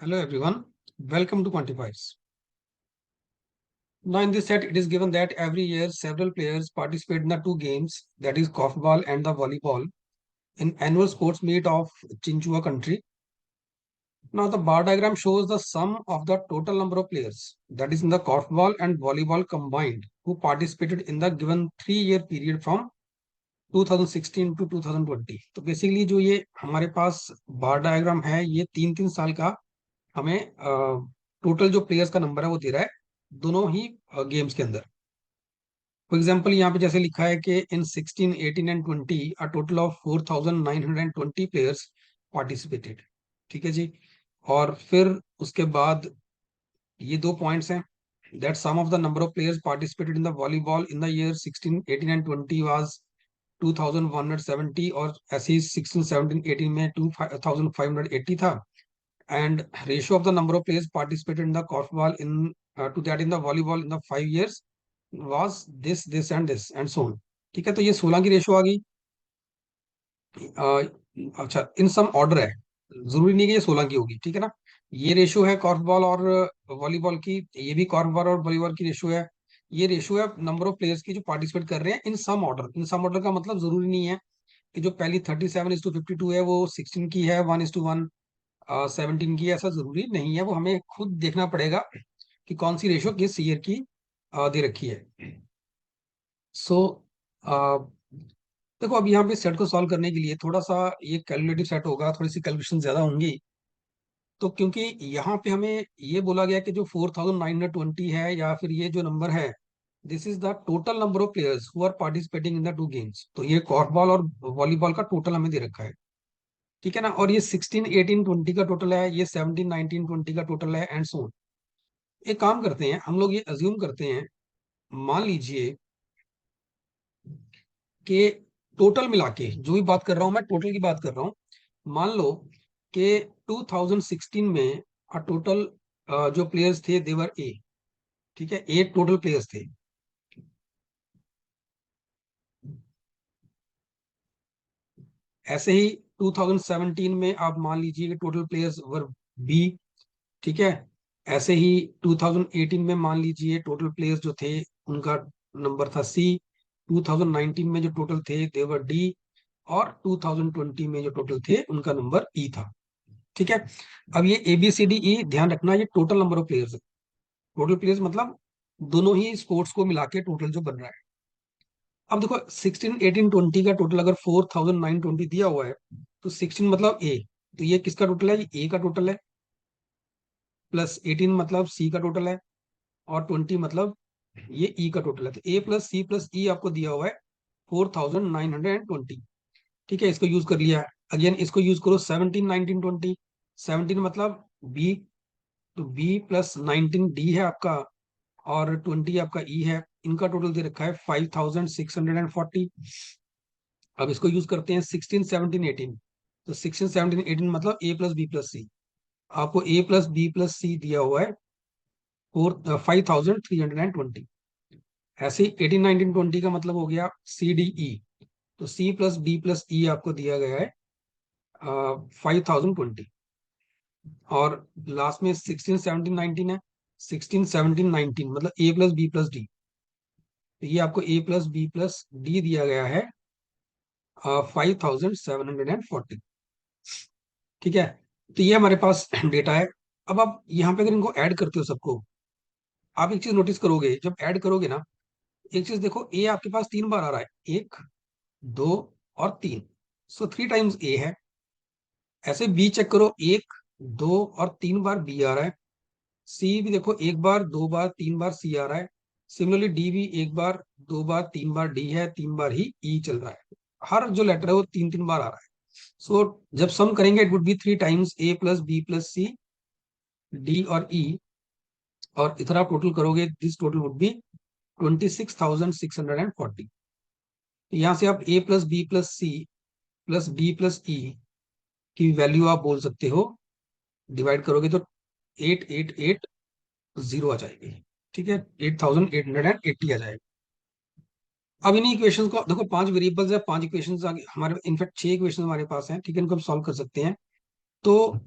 Hello everyone, welcome to Quantifiers. Now in this set it is given that every year several players participate in the two games, that is korfball and the volleyball, in annual sports meet of Chinchua country. Now the bar diagram shows the sum of the total number of players, that is in the korfball and volleyball combined, who participated in the given 3-year period from 2016 to 2020. तो basically जो ये हमारे पास बार diagram है ये 3-3 साल का हमें total जो प्लेयर्स का नंबर है वो दे रहा है दोनों ही गेम्स के अंदर। फॉर एग्जांपल यहाँ पे जैसे लिखा है कि इन 16, 18 and 20 a total of 4920 players participated. ठीक है जी। और फिर उसके बाद ये दो पॉइंट्स हैं that sum of the number of players participated in the volleyball in the year 16, 18 and 20 was 2170, और ऐसे ही 16, 17, 18 में 2580 था। And ratio of the number of players participated in the korfball in to that in the volleyball in the 5 years was this and so on। ठीक है, तो ये 16 की ratio आ गई। अच्छा, इन सम ऑर्डर है, जरूरी नहीं कि ये 16 की होगी, ठीक है ना। ये रेशो है कॉर्फबॉल और वॉलीबॉल की, ये भी कॉर्फबॉल और वॉलीबॉल की रेशो है। ये रेशो है नंबर ऑफ प्लेयर्स की जो पार्टिसिपेट कर रहे हैं इन सम ऑर्डर। इन सम ऑर्डर का मतलब जरूरी नहीं है कि जो पहली 37:52 है वो 16 की है, 1:1 17 की, ऐसा जरूरी नहीं है। वो हमें खुद देखना पड़ेगा कि कौन सी रेशो किस ईयर की दे रखी है। सो देखो, अब यहाँ पे सेट को सॉल्व करने के लिए थोड़ा सा ये कैलकुलेटिव सेट होगा, थोड़ी सी कैलकुलेशन ज्यादा होंगी। तो क्योंकि यहाँ पे हमें ये बोला गया कि जो 4920 है या फिर ये जो नंबर है, this is the total number of players who are participating in the two games. तो ये कॉर्फबॉल और वॉलीबॉल का टोटल हमें दे रखा है, ठीक है ना। और ये 16, 18, 20 का टोटल है, ये 17, 19, 20 का टोटल है, एंड सो। एक काम करते हैं हम लोग, ये अज्यूम करते हैं, मान लीजिए कि टोटल मिला के जो भी बात कर रहा हूं मैं टोटल की बात कर रहा हूं। मान लो कि 2016 में टोटल जो प्लेयर्स थे देवर ए, ठीक है, 8 टोटल प्लेयर्स थे। ऐसे ही 2017 में आप मान लीजिए कि टोटल प्लेयर्स वर बी, ठीक है। ऐसे ही 2018 में मान लीजिए टोटल प्लेयर्स जो थे उनका नंबर था सी। 2019 में जो टोटल थे देवर डी, और 2020 में जो टोटल थे उनका नंबर ई था, ठीक है। अब ये ए बी सी डी ई ध्यान रखना, ये टोटल नंबर ऑफ प्लेयर्स है। टोटल प्लेयर्स मतलब दोनों ही स्पोर्ट्स को मिला के टोटल जो बन रहा है। अब देखो 16, 18, 20 का टोटल अगर 4920 दिया हुआ है, तो 16 मतलब ए, तो ये किसका टोटल है, ये ए का टोटल है। प्लस 18 मतलब सी का टोटल है, और 20 मतलब ये ई का टोटल है। तो A plus C plus E आपको दिया हुआ है 4920, ठीक है। इसको यूज कर लिया। अगेन इसको यूज करो 17, 19, 20। 17 मतलब बी, तो बी प्लस 19 डी है आपका, और 20 आपका ई है। इनका टोटल दे रखा है 5640। अब इसको यूज करते हैं 16, 17, 18। तो 16, 17, 18 मतलब ए प्लस बी प्लस सी। आपको ए प्लस बी प्लस सी दिया हुआ है 5320। ऐसे ही 18, 19, 20 का मतलब हो गया सी डी ई। तो C plus D plus E आपको दिया गया है 5020। और लास्ट में 16, 17, 19 है। 16, 17, 19 मतलब ए प्लस बी प्लस डी। तो ये आपको ए प्लस बी प्लस डी दिया गया है 5740, ठीक है। तो ये हमारे पास डेटा है। अब आप यहाँ पे अगर इनको ऐड करते हो सबको, आप एक चीज नोटिस करोगे, जब ऐड करोगे ना, एक चीज देखो, ए आपके पास 3 बार आ रहा है, 1, 2 और 3। सो 3 टाइम्स ए है। ऐसे बी चेक करो, 1, 2 और 3 बार बी आ रहा है। सी भी देखो, 1 बार, 2 बार, 3 बार सी आ रहा है। सिमिलरली डी भी 1 बार, 2 बार, 3 बार डी है, 3 बार ही ई चल रहा है। हर जो लेटर है वो 3-3 बार आ रहा है। सो जब सम करेंगे it would be 3 times a plus B plus c d और ई, और इतना आप टोटल करोगे, दिस टोटल वुड बी 26,640। यहाँ से आप A plus B plus C plus D plus E की वैल्यू आप बोल सकते हो, डिवाइड करोगे तो 8880 आ जाएगी, ठीक है। 8880 आ जाएगी। अब इन्हीं इक्वेशंस को देखो, 5 वेरिएबल्स है, 5 इक्वेशंस आगे हमारे, इनफैक्ट 6 इक्वेशन हमारे पास हैं, ठीक है। इनको हम सॉल्व कर सकते हैं। तो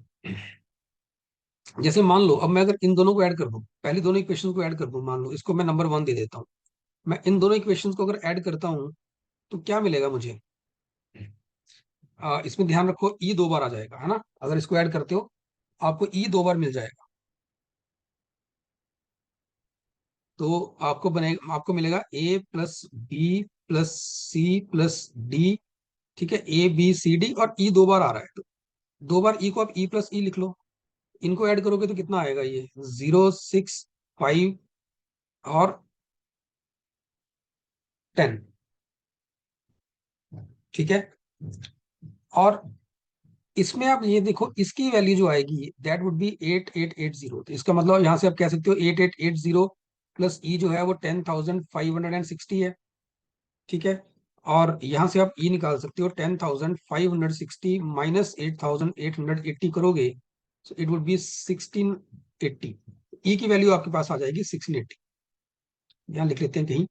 जैसे मान लो अब मैं अगर इन दोनों को ऐड कर दूं, पहली दोनों इक्वेशन को ऐड कर दूं, मान लो इसको मैं नंबर 1 दे देता हूँ। मैं इन दोनों इक्वेशंस को अगर ऐड करता हूँ तो क्या मिलेगा मुझे? इसमें ध्यान रखो, ई 2 बार आ जाएगा, है ना? अगर इसको ऐड करते हो आपको ई 2 बार मिल जाएगा। तो आपको मिलेगा A plus B plus C plus D. ठीक है, ए बी सी डी, और ई 2 बार आ रहा है, तो 2 बार ई को आप ई प्लस ई लिख लो। इनको ऐड करोगे तो कितना आएगा? ये 0 6 5 और 10। ठीक है, और इसमें आप ये देखो, इसकी वैल्यू जो आएगी दैट वुड बी 8880। तो इसका मतलब यहां से आप कह सकते हो 8880 प्लस ई जो है वो 10,560 है। ठीक है, और यहां से आप ई निकाल सकते हो, 10,560 माइनस 8,880 करोगे सो इट वुड बी 1680। ई की वैल्यू आपके पास आ जाएगी 1680। यहाँ लिख लेते हैं कहीं,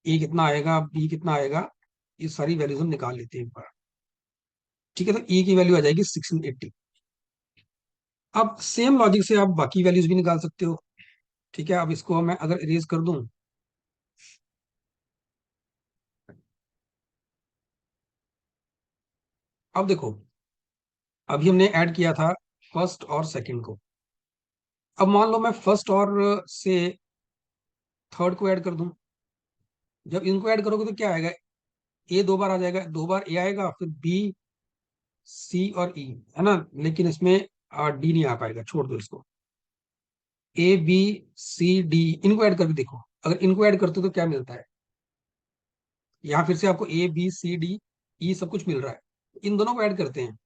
ए कितना आएगा, बी कितना आएगा, ये सारी वैल्यूज हम निकाल लेते हैं एक बार। ठीक है, तो ई की वैल्यू आ जाएगी 1680। अब सेम लॉजिक से आप बाकी वैल्यूज भी निकाल सकते हो। ठीक है, अब इसको मैं अगर इरेज कर दूं, अब देखो, अभी हमने ऐड किया था फर्स्ट और सेकंड को। अब मान लो मैं फर्स्ट और से थर्ड को ऐड कर दूं। जब इनको ऐड करोगे तो क्या आएगा? ए 2 बार आ जाएगा, 2 बार ए आएगा, फिर बी सी और ई, है ना? लेकिन इसमें डी नहीं आ पाएगा, छोड़ दो इसको। ए बी सी डी, इनको ऐड करके देखो, अगर इनको ऐड करते हो तो क्या मिलता है? यहाँ फिर से आपको ए बी सी डी ई सब कुछ मिल रहा है। इन दोनों को ऐड करते हैं।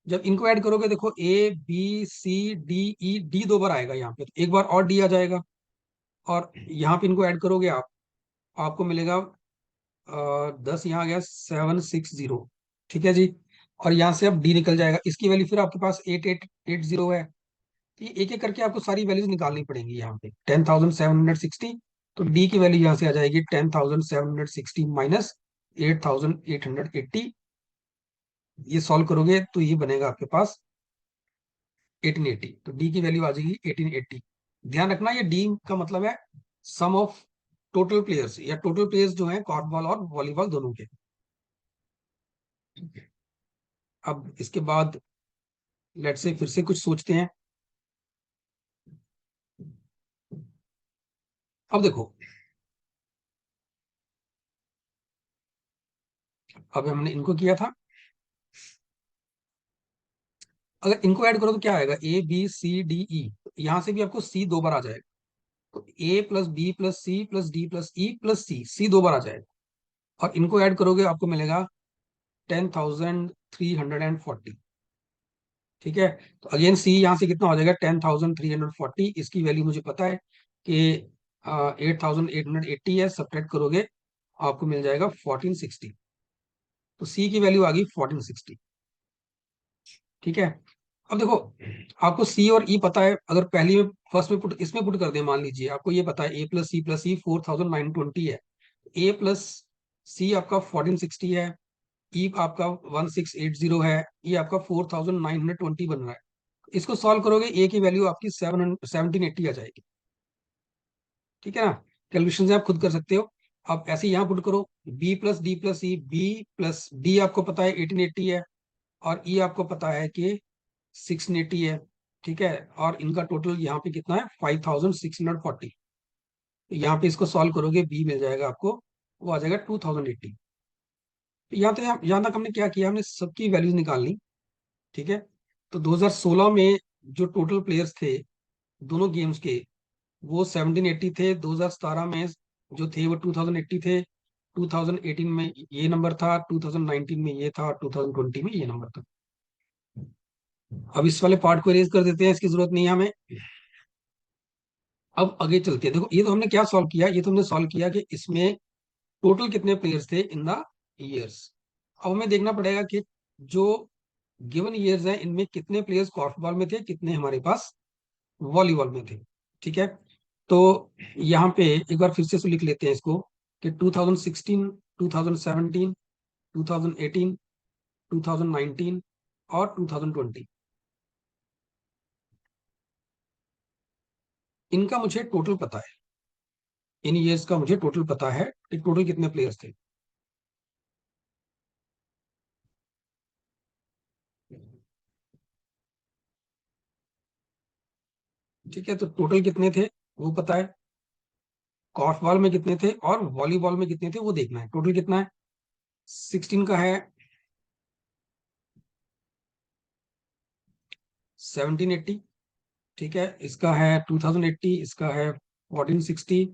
जब इनको ऐड करोगे देखो, A B C D E, D 2 बार आएगा यहाँ पे, तो एक बार और डी आ जाएगा। और यहाँ पे इनको ऐड करोगे आप, आपको मिलेगा 10, यहाँ आ गया 760। ठीक है जी, और यहाँ से अब डी निकल जाएगा, इसकी वैल्यू फिर आपके पास 8880 है। तो ये एक एक करके आपको सारी वैल्यूज निकालनी पड़ेंगी। यहाँ पे 10,760, तो डी की वैल्यू यहाँ से आ जाएगी 10,760 माइनस 8,880। ये सॉल्व करोगे तो ये बनेगा आपके पास 1880। तो डी की वैल्यू आ जाएगी 1880। ध्यान रखना, ये डी का मतलब है सम ऑफ टोटल प्लेयर्स, या टोटल प्लेयर्स जो है कॉर्फबॉल और वॉलीबॉल दोनों के। अब इसके बाद लेट्स से फिर से कुछ सोचते हैं। अब देखो, अब हमने इनको किया था, अगर इनको ऐड करो तो क्या आएगा? ए बी सी डी ई, यहां से भी आपको सी 2 बार आ जाएगा। तो A plus B plus C plus D plus E plus C, C 2 बार आ जाएगा। और इनको ऐड करोगे आपको मिलेगा 10,340। ठीक है, तो अगेन सी यहाँ से कितना हो जाएगा? 10,340। इसकी वैल्यू मुझे पता है कि 8,880 है, सब्ट्रैक्ट करोगे आपको मिल जाएगा 1460। तो सी की वैल्यू आ गई 1460। ठीक है, अब देखो, आपको सी और ई पता है, अगर पहली में फर्स्ट में पुट इसमें पुट कर दें, मान लीजिए आपको ये पता है ए प्लस सी 4,920 है। ए प्लस सी आपका 1460 है, ई आपका 1680 है, ये आपका 4,920 बन रहा है। इसको सॉल्व करोगे, ए की वैल्यू आपकी 1780 आ जाएगी। ठीक है ना? कैलकुलेशन से आप खुद कर सकते हो। आप ऐसे यहाँ पुट करो, बी प्लस डी प्लस ई, बी प्लस डी आपको पता है 1880 है, और ई आपको पता है कि 680 है। ठीक है, और इनका टोटल यहाँ पे कितना है? 5,640। तो यहाँ पे इसको सॉल्व करोगे, बी मिल जाएगा आपको, वो आ जाएगा 2080। तो यहाँ तक हमने क्या किया, हमने सबकी वैल्यूज निकाल ली। ठीक है, तो 2016 में जो टोटल प्लेयर्स थे दोनों गेम्स के, वो 1780 थे। 2017 में जो थे वो 2080 थे। 2018 में ये नंबर था, 2019 में ये था, और 2020 में ये नंबर था। अब इस वाले पार्ट को इरेज कर देते हैं, इसकी जरूरत नहीं है हमें। अब आगे चलते हैं। देखो, ये तो हमने क्या सॉल्व किया, ये तो हमने सॉल्व किया कि इसमें टोटल कितने प्लेयर्स थे इन द ईयर्स। अब हमें देखना पड़ेगा कि जो गिवन ईयर्स हैं इनमें कितने प्लेयर्स कॉर्फबॉल में थे, कितने हमारे पास वॉलीबॉल में थे। ठीक है, तो यहाँ पे एक बार फिर से लिख लेते हैं इसको कि 2016, 2017, 2018, 2019 और 2020। इनका मुझे टोटल पता है, इन ईयर्स का मुझे टोटल पता है कि टोटल कितने प्लेयर्स थे। ठीक है, तो टोटल कितने थे वो पता है, कॉर्फबॉल में कितने थे और वॉलीबॉल में कितने थे वो देखना है। टोटल कितना है, 16 का है 1780। ठीक है, इसका है 2080, इसका है 1460,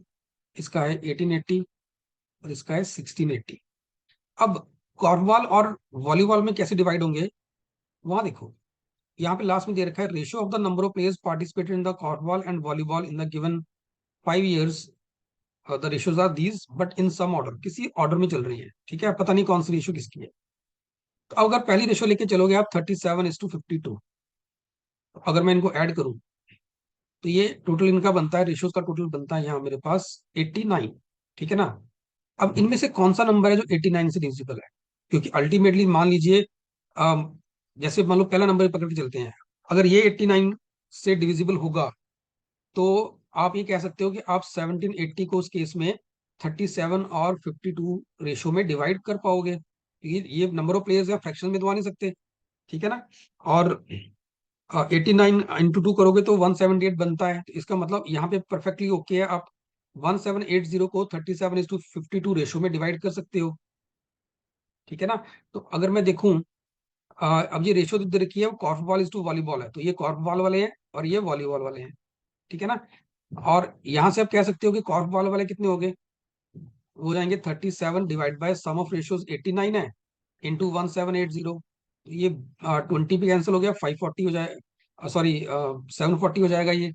इसका है 1880 और इसका है 1680। अब कॉर्फबॉल और वॉलीबॉल में कैसे डिवाइड होंगे, वहां देखो, यहाँ पे लास्ट में दे रखा है ratio of the number of players participated in the korfball and volleyball in the given 5 years। The ratios are these but in some order, किसी ऑर्डर में चल रही है। ठीक है, पता नहीं कौन सी रेशियो किसकी है। तो अगर पहली रेशियो लेके चलोगे आप 37:52, अगर मैं इनको ऐड करूं तो ये टोटल इनका बनता है, रेशियोज का टोटल बनता है यहाँ मेरे पास 89। ठीक है ना। अब इनमें से कौन सा नंबर है जो 89 से डिविजिबल है, क्योंकि अल्टीमेटली मान लीजिए जैसे मान लो पहला नंबर पकड़ के चलते हैं, अगर ये 89 से डिविजिबल होगा तो आप ये कह सकते हो कि आप 1780 को उस केस में 37 और 52 रेशो में डिवाइड कर पाओगे। ये नंबर ऑफ प्लेयर्स या फ्रैक्शन में तो आ नहीं सकते। ठीक है ना। और 89 into 2 करोगे तो 178 बनता है, तो इसका मतलब यहाँ पे परफेक्टली ओके है, आप 1780 को 37:52 रेशो में डिवाइड कर सकते हो। ठीक है ना। तो अगर मैं देखूं, अब ये रेशो दे रखी है वो कॉर्फबॉल इज टू वॉलीबॉल है, तो ये कॉर्फबॉल वाले हैं और ये वॉलीबॉल वाले हैं। ठीक है ना। और यहां से आप कह सकते हो कि कॉर्फबॉल वाले कितने हो गए, हो जाएंगे 37 divide by sum of ratios 89 है इंटू 1780। ये 20 पे कैंसिल हो गया, 540 हो जाए, सॉरी 740 हो जाएगा ये।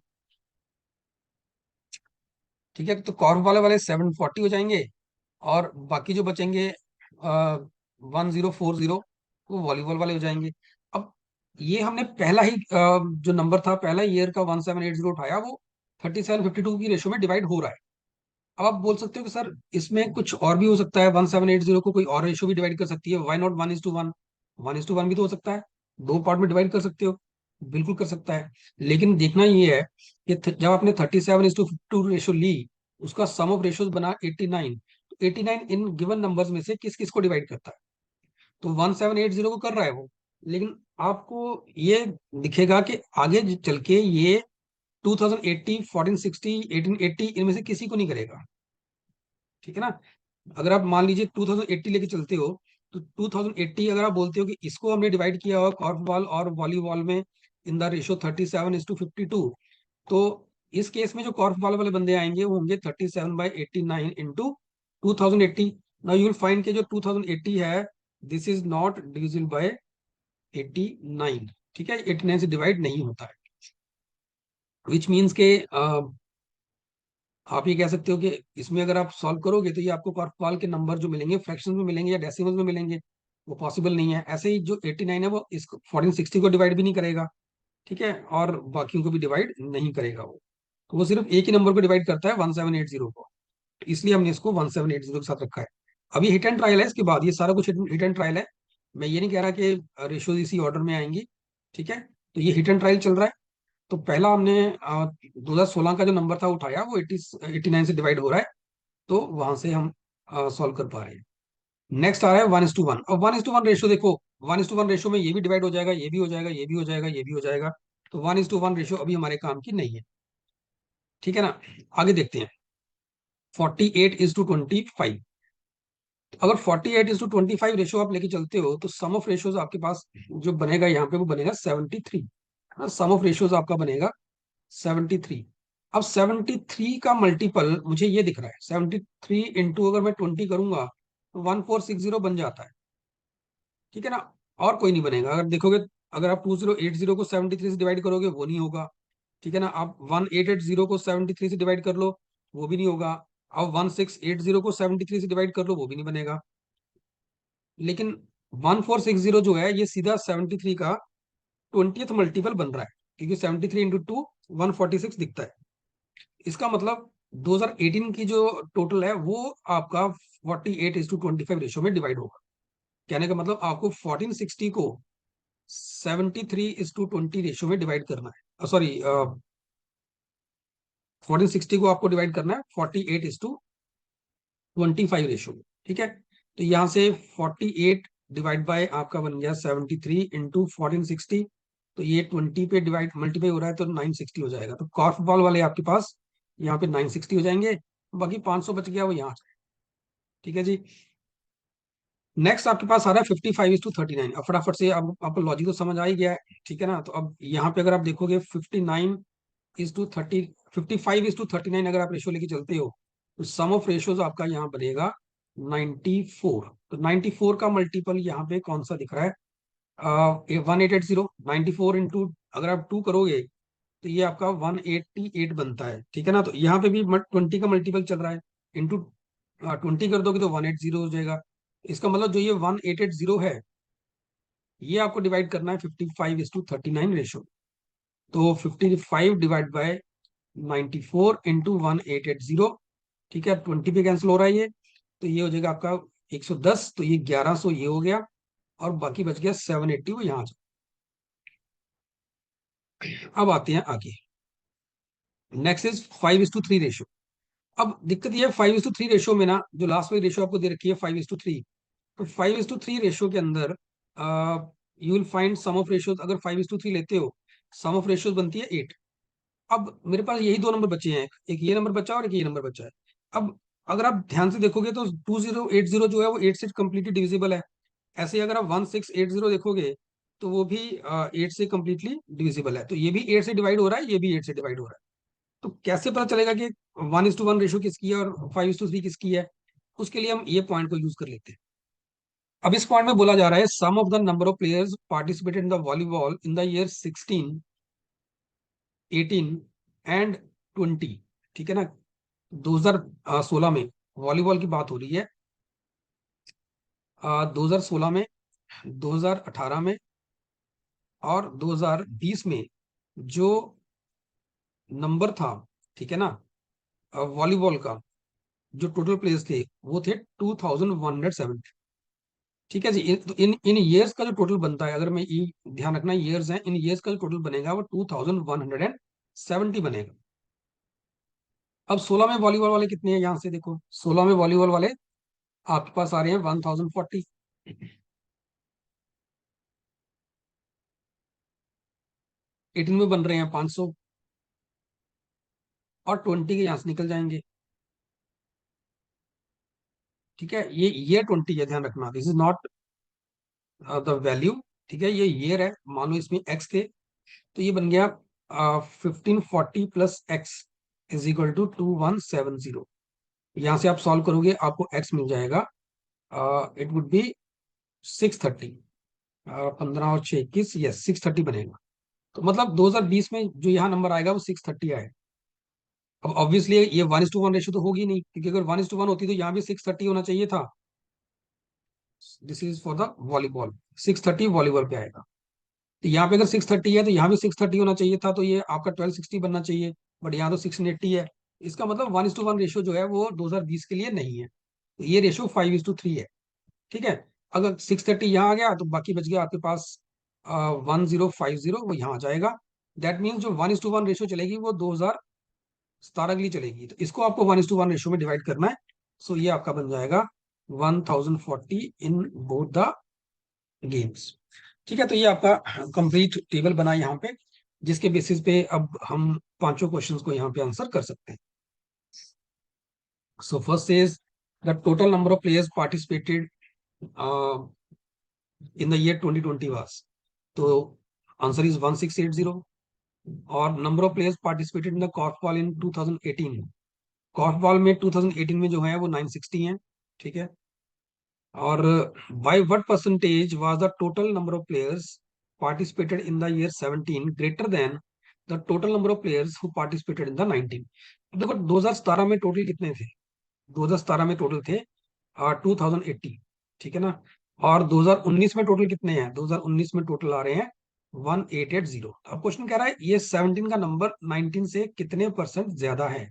ठीक है, तो कॉर्फ वाले 740 हो जाएंगे और बाकी जो बचेंगे 1040 वो वॉलीबॉल वाले हो जाएंगे। अब ये हमने पहला ही जो नंबर था पहला ईयर का 1780 उठाया, वो 3752 की रेशो में डिवाइड हो रहा है। अब आप बोल सकते हो कि सर इसमें कुछ और भी हो सकता है, 1780 को कोई और रेशो भी डिवाइड कर सकती है, वाई नॉट 1:1, 1:1 भी तो हो सकता है, दो पार्ट में डिवाइड कर सकते हो, बिल्कुल कर सकता है। लेकिन देखना ये है कि जब आपने 37:52 रेशो ली, उसका सम ऑफ रेशोज बना 89, तो 89 इन गिवन नंबर्स में से किस किस को डिवाइड करता है, तो 1780 को कर रहा है वो। लेकिन आपको ये दिखेगा कि आगे चल के ये 2080, 1460, 1880 इनमें से किसी को नहीं करेगा। ठीक है ना। अगर आप मान लीजिए 2080 लेके चलते हो, तो 2080 अगर आप बोलते हो कि इसको हमने डिवाइड किया हुआ कॉर्फबॉल और वॉलीबॉल में इन द रेशियो 37:52, तो इस केस में जो कॉर्फबॉल वाले बंदे आएंगे वो होंगे 37/89 into 2080। Now you will find के जो 2080 है, this is not divisible by 89। ठीक है, 89 से डिवाइड नहीं होता है, विच मीन्स के आप ये कह सकते हो कि इसमें अगर आप सॉल्व करोगे तो ये आपको कॉर्फबॉल के नंबर जो मिलेंगे फ्रैक्शंस में मिलेंगे या डेसिमल्स में मिलेंगे, वो पॉसिबल नहीं है। ऐसे ही जो 89 है वो इस 1460 को डिवाइड भी नहीं करेगा। ठीक है, और बाकियों को भी डिवाइड नहीं करेगा वो, तो वो सिर्फ एक ही नंबर को डिवाइड करता है 1780 को, तो इसलिए हमने इसको 1780 के साथ रखा है। अब ये हिट एंड ट्रायल है, इसके बाद ये सारा कुछ हिट एंड ट्रायल है। मैं ये नहीं कह रहा कि रेशियो इसी ऑर्डर में आएंगी। ठीक है, तो ये हिट एंड ट्रायल चल रहा है। तो पहला हमने 2016 का जो नंबर था उठाया, वो 89 से डिवाइड हो रहा है, तो वहां से हम सॉल्व कर पा रहे हैं। नेक्स्ट आ रहा है 1:1। अब 1:1 रेशियो देखो, 1:1 रेशियो में ये भी डिवाइड हो जाएगा, ये भी हो जाएगा, ये भी हो जाएगा, ये भी हो जाएगा, तो 1:1 रेशियो अभी हमारे काम की नहीं है। ठीक है ना। आगे देखते हैं, 48:25। अगर 48:25 रेशियो आप लेके चलते हो तो सम ऑफ रेशियोज आपके पास जो बनेगा यहाँ पे वो बनेगा 73। सम ऑफ रेशियोज आपका बनेगा 73। अब 73 का मल्टीपल मुझे ये दिख रहा है, 73 इंटू अगर मैं 20 करूंगा तो 1460 बन जाता है। ठीक है ना। और कोई नहीं बनेगा, अगर देखोगे, अगर आप 2080 को 73 से डिवाइड करोगे वो नहीं होगा। ठीक है ना। आप 1880 को 73 से डिवाइड कर लो, वो भी नहीं होगा। अब 1680 को 73 से डिवाइड कर लो, वो भी नहीं बनेगा। लेकिन 1460 जो है ये सीधा 73 का 20th मल्टीपल बन रहा है, क्योंकि 73 इंटू टू 146 दिखता है। इसका मतलब 2018 की जो टोटल है वो आपका 48:25 रेशियो में डिवाइड होगा। कहने का मतलब आपको 1460 को 73:20 रेशियो में डिवाइड करना है, सॉरी 1460 को आपको डिवाइड करना है 48:25 रेशो में, ठीक है। तो यहाँ से 48 डिवाइड बाय आपका बन गया 73 इंटू 1460, तो ये 20 पे डिवाइड मल्टीप्लाई हो रहा है तो 960 हो जाएगा। तो कॉर्फ बॉल वाले आपके पास यहाँ पे 960 हो जाएंगे, बाकी 500 बच गया वो यहाँ, ठीक है जी। नेक्स्ट आपके पास आ रहा है 55:39। अब फटाफट से, अब आपको लॉजिक तो समझ आ ही गया है, ठीक है ना। तो अब यहाँ पे अगर आप देखोगे 59:30, 55:39 अगर आप रेशियो लेके चलते हो तो सम ऑफ रेशियोज आपका यहाँ बनेगा 94। तो 94 का मल्टीपल यहाँ पे कौन सा दिख रहा है? 1880। 94 इंटू अगर आप 2 करोगे तो ये आपका 188 बनता है, ठीक है ना। तो यहाँ पे भी 20 का मल्टीपल चल रहा है, इंटू 20 कर दोगे तो 180 हो जाएगा। इसका मतलब जो ये 1880 है, ये आपको डिवाइड करना है 55:39 रेशो। तो 55 डिवाइड बाय 94 इंटू 1880, ठीक है। 20 पे कैंसिल हो रहा है ये, तो ये हो जाएगा आपका 110, तो ये 1100 ये हो गया, और बाकी बच गया 780 वो यहाँ। अब आते हैं आगे, नेक्स्ट इज 5:3 रेशो। अब दिक्कत ये है 5:3 रेशो में ना, जो लास्ट वाली रेशो आपको दे रखी है 5:3, तो 5:3 रेशो के अंदर you will find sum of ratios. अगर 5:3 लेते हो, सम ऑफ रेशियोज बनती है 8। अब मेरे पास यही दो नंबर बचे हैं, एक ये नंबर बचा और एक ये नंबर बचा है। अब अगर आप ध्यान से देखोगे तो 2080 जो है वो 8 से कंप्लीटली डिविजिबल है। ऐसे ही अगर आप 1680 देखोगे तो वो भी 8 से कंप्लीटली डिविजिबल है। तो ये भी 8 से डिवाइड हो रहा है, ये भी 8 से डिवाइड हो रहा है। तो कैसे पता चलेगा कि 1:1 रेशो किसकी है और 5:3 किसकी है? उसके लिए हम ये पॉइंट को यूज कर लेते हैं। अब इस पॉइंट में बोला जा रहा है sum of the number of players participated in the volleyball in the year 16, 18 and 20, ठीक है ना। 2016 में वॉलीबॉल की बात हो रही है, 2016 में, 2018 में और 2020 में जो नंबर था, ठीक है ना, वॉलीबॉल का जो टोटल प्लेयर्स थे वो थे 2170, ठीक है जी। तो इन ईयर्स का जो टोटल बनता है, अगर मैं ये ध्यान रखना ईयर्स हैं, इन ईयर्स का जो टोटल बनेगा वो 2170 बनेगा। अब 16 में वॉलीबॉल वाले कितने हैं? यहाँ से देखो, 16 में वॉलीबॉल वाले आपके पास आ रहे हैं 1040, 18 में बन रहे हैं 500, और 20 के यहाँ से निकल जाएंगे, ठीक है। ये 20 है, ध्यान रखना, this is not the value, ठीक है। ये ईयर है, मान लो इसमें एक्स थे, तो ये बन गया 1540 plus x is equal to 2170। यहाँ से आप सॉल्व करोगे आपको एक्स मिल जाएगा, इट वुड बी 630। 15 और 6 21, यस 630 बनेगा। तो मतलब 2020 में जो यहाँ नंबर आएगा वो 630 आएगा। अब ऑब्वियसली ये 1:1 रेशो तो होगी नहीं, क्योंकि अगर 1:1 होती तो यहाँ भी 630 होना चाहिए था। This is for the volleyball, 630 volleyball पे आएगा। तो यहाँ पे अगर 630 है तो यहाँ भी 630 होना चाहिए था, तो ये आपका 1260 बनना चाहिए, बट यहाँ तो 680 है। इसका मतलब 1:1 रेशो जो है वो 2020 के लिए नहीं है, तो ये रेशो 5:3 है, ठीक है। अगर 630 यहाँ आ गया तो बाकी बच गया आपके पास 1050, वो यहाँ आ जाएगा। दैट मीन्स जो 1:1 रेशो चलेगी वो 2017 के लिए चलेगी, तो इसको आपको 1:1 रेशो में डिवाइड करना है। सो ये आपका बन जाएगा 1040 इन बोथ द गेम्स, ठीक है। तो ये आपका कंप्लीट टेबल बना यहाँ पे, जिसके बेसिस पे अब हम पांचों क्वेश्चंस को यहाँ पे आंसर कर सकते हैं। So first is the total number of players participated in the year 2020 was, तो आंसर इज 1680। और number of players participated in the korfball in 2018, korfball में 2018 में जो है वो 960 है, ठीक है। और by what percentage was the total number of players participated in the year 17 greater than the total number of players who participated in the 19। देखो 2017 में टोटल कितने थे? 2017 में टोटल थे 2080, ठीक है ना। और 2019 में टोटल कितने हैं? 2019 में टोटल आ रहे हैं 1880। अब क्वेश्चन कह रहा है ये 17 का नंबर 19 से कितने परसेंट ज्यादा है।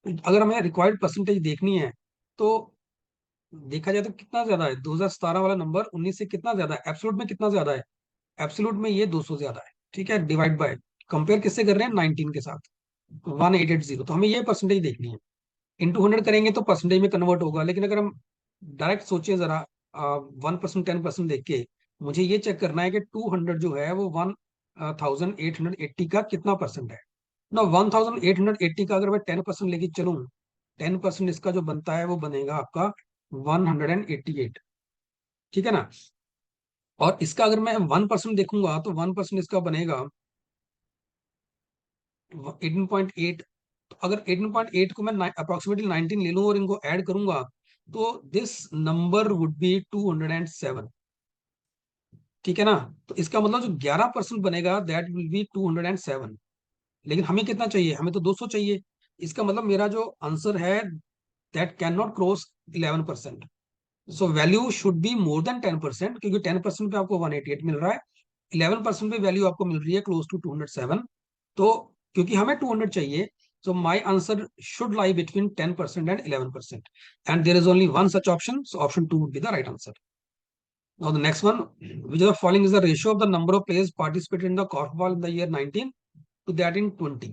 अगर हमें रिक्वायर्ड परसेंटेज देखनी है तो देखा जाए तो कितना ज्यादा है 2017 वाला नंबर 19 से कितना ज्यादा है, एब्सोल्यूट में कितना ज्यादा है? एब्सोल्यूट में ये 200 ज्यादा है, ठीक है। डिवाइड बाय, कंपेयर किससे कर रहे हैं? 19 के साथ। 1880, तो हमें ये परसेंटेज देखनी है। इंटू 100 करेंगे तो परसेंटेज में कन्वर्ट होगा, लेकिन अगर हम डायरेक्ट सोचे जरा 1%, 10% देख के, मुझे ये चेक करना है कि 200 जो है वो 1880 का कितना परसेंट है ना। 1880 का अगर मैं 10% लेके चलूं, 10% इसका जो बनता है वो बनेगा आपका 188। ठीक है ना। और इसका अगर मैं 1% देखूंगा तो 1% इसका बनेगा 18.8। तो अगर 18.8 को मैं अप्रोक्सीमेटली 19 ले लूं और इनको ऐड करूंगा, तो दिस नंबर वुड बी 207। ठीक है ना। तो इसका मतलब जो 11% बनेगा दैट विल बी 207। लेकिन हमें कितना चाहिए, हमें तो 200 चाहिए। इसका मतलब मेरा जो आंसर है that can not cross 11%। So value should be more than 10%, क्योंकि 10% पे आपको 188 मिल रहा है, 11% पे वैल्यू आपको मिल रही है क्लोज टू 207। तो क्योंकि हमें 200 चाहिए, so my answer should lie between 10% and 11%, and there is only one such option, so option 2 would be the right answer. Now the next one, which of the following is the ratio of the number of players participated in the korfball in the year 19 to that in 20?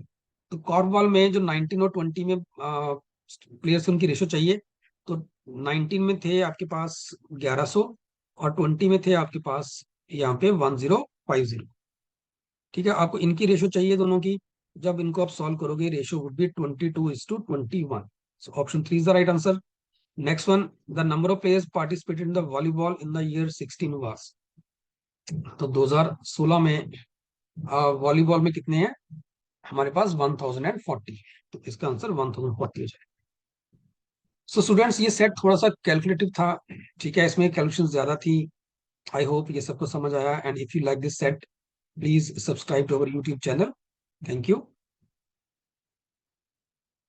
तो korfball में जो 19 और 20 में players उनकी ratio चाहिए, तो 19 में थे आपके पास 1100, और 20 में थे आपके पास यहाँ पे 1050। ठीक है, आपको इनकी रेशो चाहिए दोनों की। जब इनको आप सॉल्व करोगे, ratio would be 22:21। So option 3 is the right answer. Next one, the number of players participated in the volleyball in the year 16 was. तो 2016 में वॉलीबॉल में कितने हैं हमारे पास, 1040। तो इसका आंसर 1040 हो जाएगा। सो स्टूडेंट्स, ये सेट थोड़ा सा कैलकुलेटिव था। ठीक है, इसमें कैलकुलेशन ज्यादा थी। आई होप ये सबको समझ आया, and if you like this set, please subscribe to our YouTube channel. Thank you.